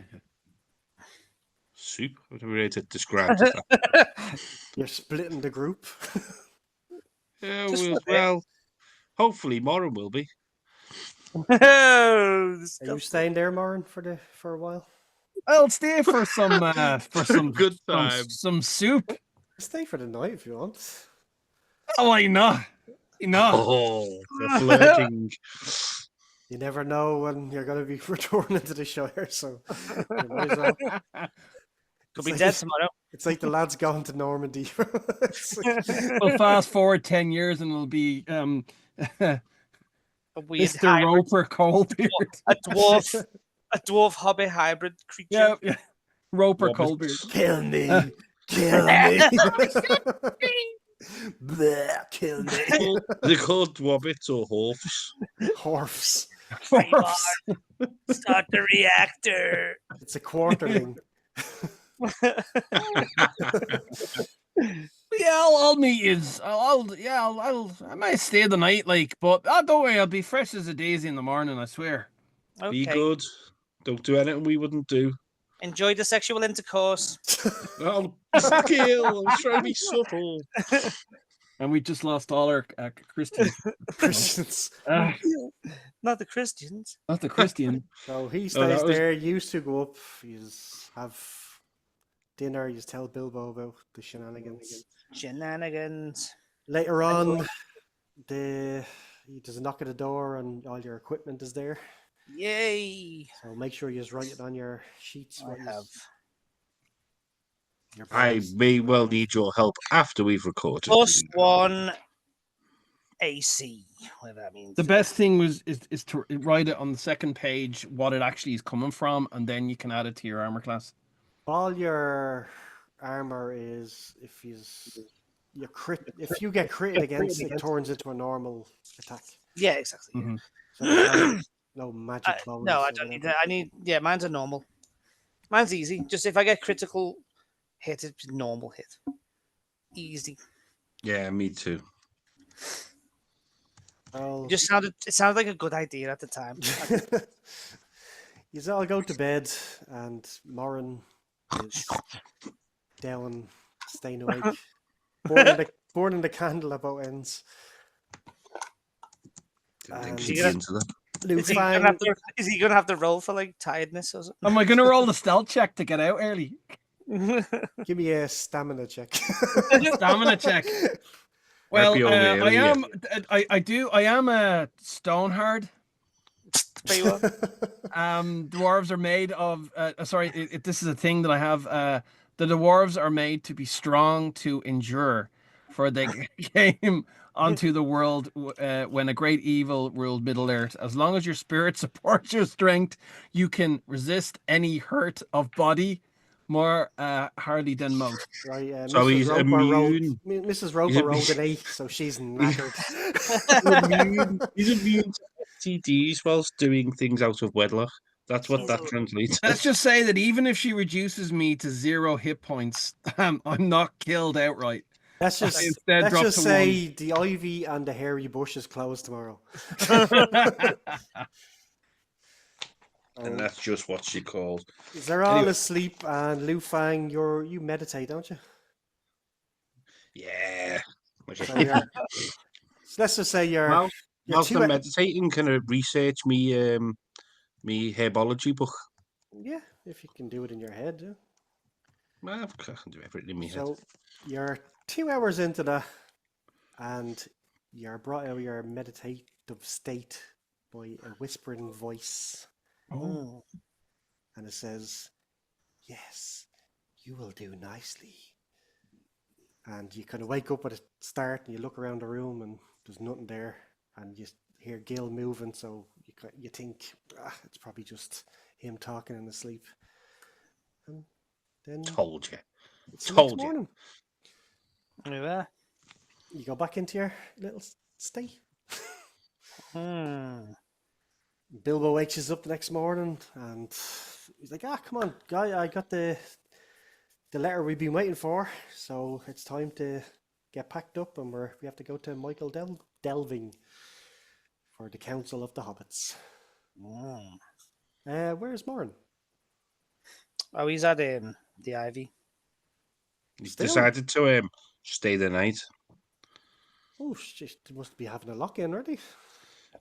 Soup? Whatever it described as that. you're splitting the group. Yeah, Just a bit. well, hopefully Morin will be. Are you staying there, Morin, for a while? I'll stay for some Good time. some soup. Stay for the night if you want. Oh, why not? Oh, the flirting. You never know when you're going to be returning to the Shire, so you might as well. Could be It's dead like- tomorrow. It's like the lads going to Normandy. It's like- We'll fast forward 10 years and it'll be A weird Mr. hybrid, Roper Coldbeard. a dwarf hobbit hybrid creature. Yeah. Roper Wobbits. Coldbeard. Kill me. Kill me. Bleh, kill me. They're called Wobbits or Horfs. Horfs. Start the reactor. It's a quarterling. Yeah, I'll meet you. I might stay the night, but don't worry, I'll be fresh as a daisy in the morning, I swear. Okay. Be good. Don't do anything we wouldn't do. Enjoy the sexual intercourse. Oh, skill. I'm trying to be subtle. And we just lost all our Christians. Christians. Not the Christians. Not the Christian. So he that stays was- there. You used to go up. You have dinner. You tell Bilbo about the shenanigans. Shenanigans. Later on, there's a knock at the door and all your equipment is there. Yay. So make sure you just write it on your sheets. I what have. Your I plans. may well need your help after we've recorded. Plus 1 AC. Whatever that means. The best thing is to write it on the second page what it actually is coming from, and then you can add it to your armor class. All your armor is, if you if you get critted against, it turns into a normal attack. Yeah, exactly. Mhm. So there's no magic bonus. No, I or don't need whatever. that. Yeah, mine's a normal. Mine's easy. Just if I get critical hit, it's normal hit. Easy. Yeah, me too. Well, It sounded like a good idea at the time. you all go to bed, and Morin is down, staying awake, burning the candle at both ends. Didn't think Um, she'd Yeah. be into that. Is he gonna have to roll for like tiredness or something? Am I going to roll the stealth check to get out early? Give me a stamina check. Stamina check. Might Well, be over I early, yeah. am. I am a stone hard. Tell you what. Dwarves are made of. Sorry, this is a thing that I have. The dwarves are made to be strong to endure, for they came onto the world when a great evil ruled Middle Earth. As long as your spirit supports your strength, you can resist any hurt of body more hardly than most. Right, So Mrs. he's Roper immune. Mrs. Roper rolled an 8, so she's knackered. He's immune to STDs whilst doing things out of wedlock. That's what that translates. Let's just say that even if she reduces me to 0 hit points, I'm not killed outright. Let's just Instead, drop to say the ivy and the hairy bush is closed tomorrow. And that's just what she calls. They're all Anyway. asleep, and LugFang, you meditate, don't you? Yeah. So let's just say you're Whilst two I'm e- meditating, can I research me me herbology book? yeah, if you can do it in your head. Yeah. Well, I can do everything in my head. So you're 2 hours into that, and you're brought out of your meditative state by a whispering voice, Oh. and it says, "Yes, you will do nicely." And you kind of wake up at a start, and you look around the room, and there's nothing there, and you hear Gil moving, so you think it's probably just him talking in his sleep. And then Told you. it's the Told next you. morning. Yeah. You go back into your little state. Bilbo wakes us up the next morning, and he's like, come on, guy, I got the letter we've been waiting for, so it's time to get packed up, and we have to go to Michael Delving for the Council of the Hobbits. Where's Morin? Oh, he's at the Ivy. He's Still? decided to stay the night. Oh, shit, they must be having a lock-in, already.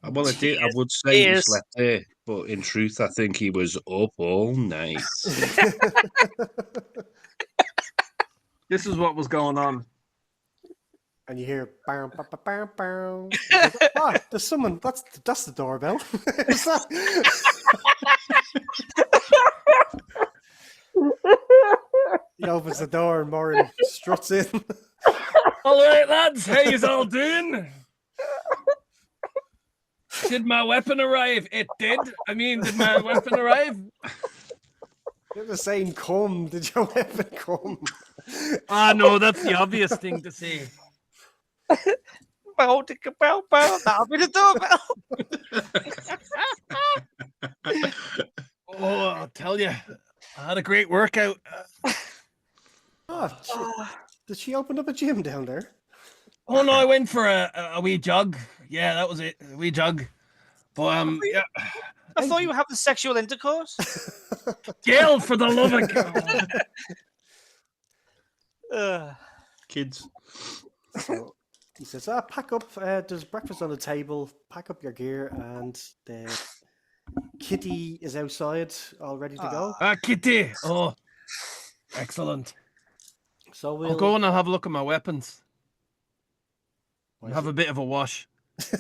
Well, I would say he slept there, but in truth, I think he was up all night. This is what was going on. And you hear bow, bow, bow, bow, bow. There's someone. That's the doorbell. Is that? He opens the door and Morin struts in. All right, lads, how you all doing? Did my weapon arrive? It did. I mean, did my weapon arrive? You're the saying, "Come." Did your weapon come? Ah, no, that's the obvious thing to say. Bow, ticka, bow, bow. That'll be the doorbell. Oh, I'll tell you, I had a great workout. Did she open up a gym down there? Oh no, I went for a wee jog. Yeah, that was it, a wee jog. But yeah, I thought you were having sexual intercourse. Gail, for the love of God. Kids. So he says, pack up. There's breakfast on the table. Pack up your gear, and the kitty is outside, all ready to go. Kitty. Oh, excellent. So I'll we'll go and I'll have a look at my weapons. What Have a bit of a wash. a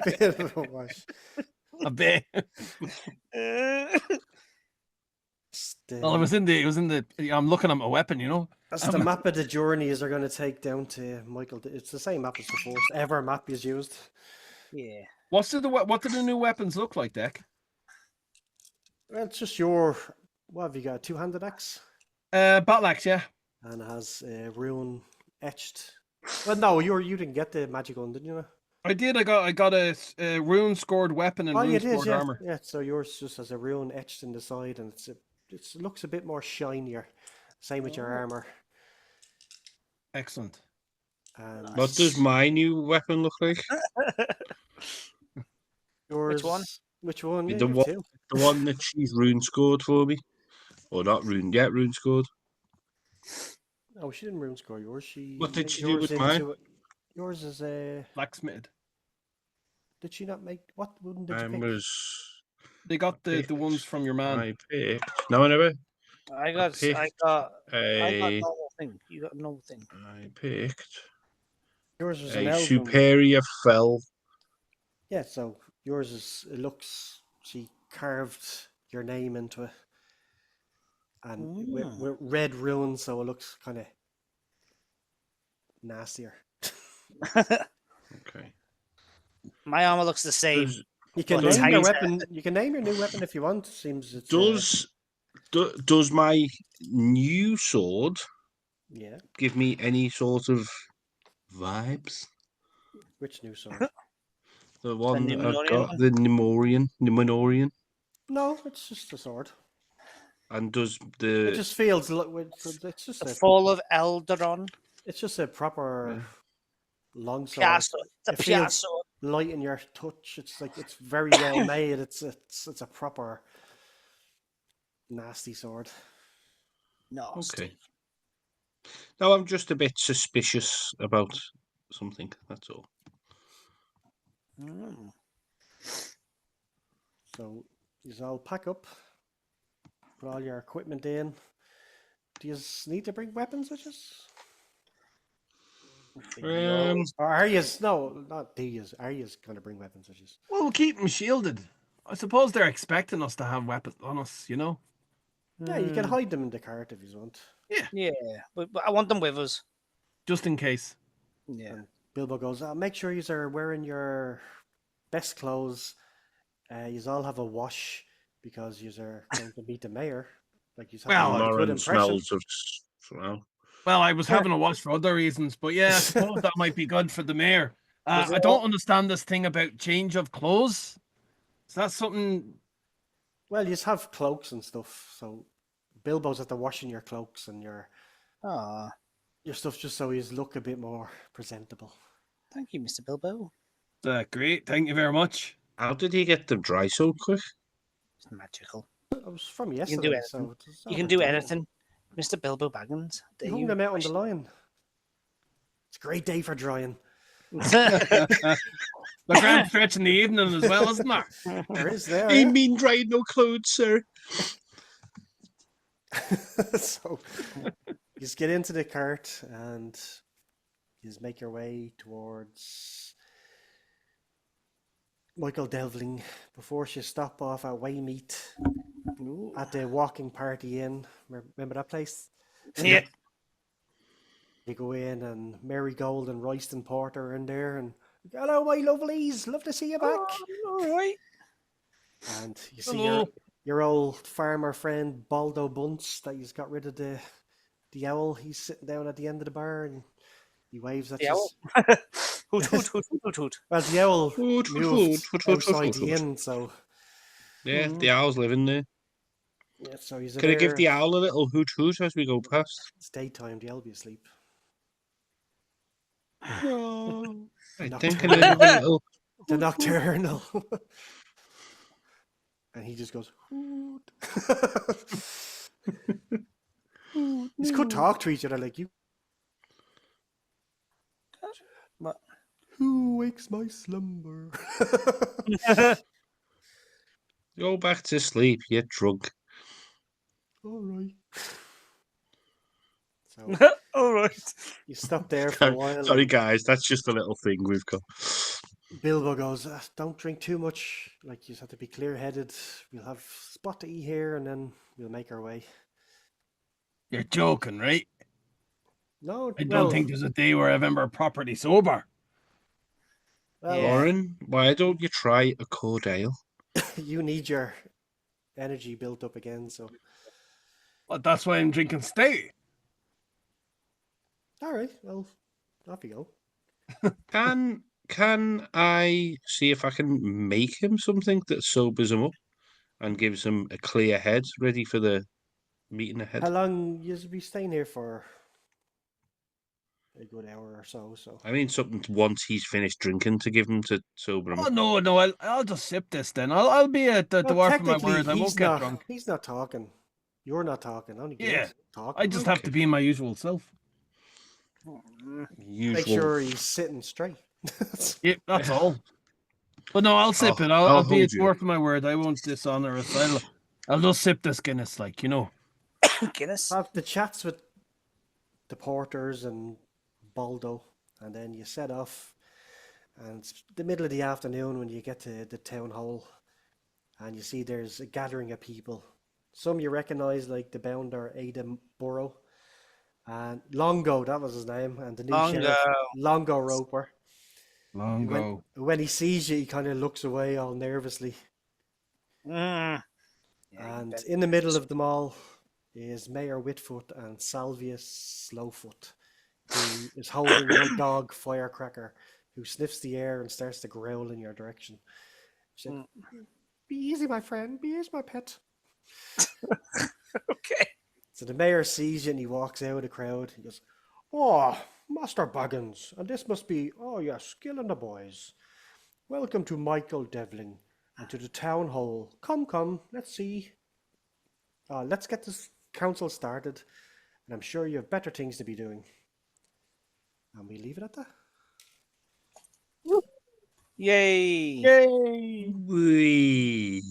bit of a wash. A bit. Still- Well, it was in the. I'm looking at my weapon, you know. That's the map of the journeys are going to take down to Michael. It's the same map as the first ever map he's used. Yeah. What do the new weapons look like, Deck? Well, it's just your. What have you got? Two-handed axe. Battle axe, yeah. and it has rune etched. Well, no, you didn't get the magic one, didn't you? I did. I got a rune scored weapon and Oh, you rune did, scored yeah. armor. Yeah, so yours just has a rune etched in the side, and it looks a bit more shinier. Same with your armor. Excellent. And What does my new weapon look like? yours, Which one? Which one? Yeah, The you have one, two. the one that she's rune scored for me, or not rune? Yeah, rune scored. Oh, she didn't rune score yours. She What did made she do yours with mine? into it. Yours is a. Blacksmith. Did she not make what wooden did you Mine pick? was. They got the picked- ones from your man. I picked. No, I never. I got picked a. normal thing. You got a normal thing. I picked Yours was an a elven. superior fell. Yeah, so yours is. It looks. She carved your name into it, and with red runes, so it looks kind of nastier. Okay. My armor looks the same. You can Well, it's name your tighter. weapon. You can name your new weapon if you want. Seems it's Does my new sword yeah. give me any sort of vibes? Which new sword? The one that I've Numenorean got, one? the Numenorian. No, it's just a sword. And does It the just feels like it's just The a Fall of Eldaron. it's just a proper Yeah. long sword. Piazza. It's a It feels Piazza. light in your touch. It's like it's very well made. It's a proper nasty sword. No. okay? No, I'm just a bit suspicious about something. That's all. Mm. So you all pack up, put all your equipment in. Do you need to bring weapons with you? Or are you? No, not do you. Are you going to bring weapons with you? Well, we'll keep them shielded. I suppose they're expecting us to have weapons on us, you know? Yeah, you can hide them in the cart if you want. Yeah, but I want them with us. Just in case. Yeah. And Bilbo goes, make sure you are wearing your best clothes. You all have a wash because you are going to meet the mayor. Like you have Well, a good Morin impression. smells of smell. Well, I was having a watch for other reasons, but yeah, I suppose that might be good for the mayor. I don't understand this thing about change of clothes. Is that something? Well, you just have cloaks and stuff. So Bilbo's at the washing your cloaks and your stuff just so you look a bit more presentable. Thank you, Mr. Bilbo. Great, thank you very much. How did he get them dry so quick? It's magical. It was from You can yesterday, do anything. so it's You can do anything, Mr. Bilbo Baggins. You hung them out on the line. It's a great day for drying. The grand stretch in the evening as well, isn't there? There is there. I mean dry no clothes, sir. So you just get into the cart and you just make your way towards Michael Delvling before you stop off at Waymeet at the Walking Party Inn. Remember that place? Yeah. You go in and Mary Gold and Royston Porter are in there and hello, my lovelies, love to see you back. All right. And you see your old farmer friend Baldo Bunce that he's got rid of the owl. He's sitting down at the end of the bar and he waves at The you. owl? Hoot, hoot, hoot, hoot, hoot. Well, the owl Hoot, hoot, moved hoot, hoot, outside hoot, the hoot. inn, so Yeah, the owl's living there. yeah, so he's Can I give there. the owl a little hoot hoot as we go past? It's daytime. The owl be asleep. No. I Nocturnal. think I give a little. The nocturnal. And he just goes, hoot. These could talk to each other like you. What? Who wakes my slumber? Go back to sleep, you're drunk. All right. So All right. you stop there for a while. Sorry, and guys, that's just a little thing we've got. Bilbo goes, don't drink too much. Like, you just have to be clear-headed. We'll have a spot to eat here, and then we'll make our way. You're joking, right? No, I don't think there's a day where I've ever properly sober. Well, Yeah. Morin, why don't you try a cordial? you need your energy built up again, so... But that's why I'm drinking stout. All right, well, off you go. Can I see if I can make him something that sobers him up and gives him a clear head, ready for the meeting ahead? How long you be staying here for? A good hour or so. I mean, something once he's finished drinking to give him to sober him Oh up. no, I'll just sip this then. I'll be at the Well, dwarf of my technically, word. I won't get drunk. He's not talking. You're not talking. Only Yeah, Gil's talking. I just have to be my usual self. Make Usual. sure he's sitting straight. Yeah, that's all. But no, I'll sip it. I'll I'll be a hold you. dwarf of my word. I won't dishonor us. I'll just sip this Guinness, like, you know. Guinness. Have the chats with the porters and Baldo, and then you set off. And it's the middle of the afternoon when you get to the town hall, and you see there's a gathering of people. Some you recognise, like the bounder Adam Burrow, and Longo, that was his name, and the new sheriff, Longo Roper. Longo. When he sees you, he kind of looks away all nervously. Yeah, And in the middle of them all is Mayor Whitfoot and Salvius Slowfoot, who is holding your dog Firecracker, who sniffs the air and starts to growl in your direction. She said, "Be easy, my friend. Be easy, my pet." Okay. So the mayor sees you and he walks out of the crowd. He goes, "Oh, Master Baggins, and this must be, oh yes, Gil and the boys. Welcome to Michael Devlin and to the town hall. Come, let's see. Let's get this council started, and I'm sure you have better things to be doing." And we leave it at that. Yay. Yay! Whee.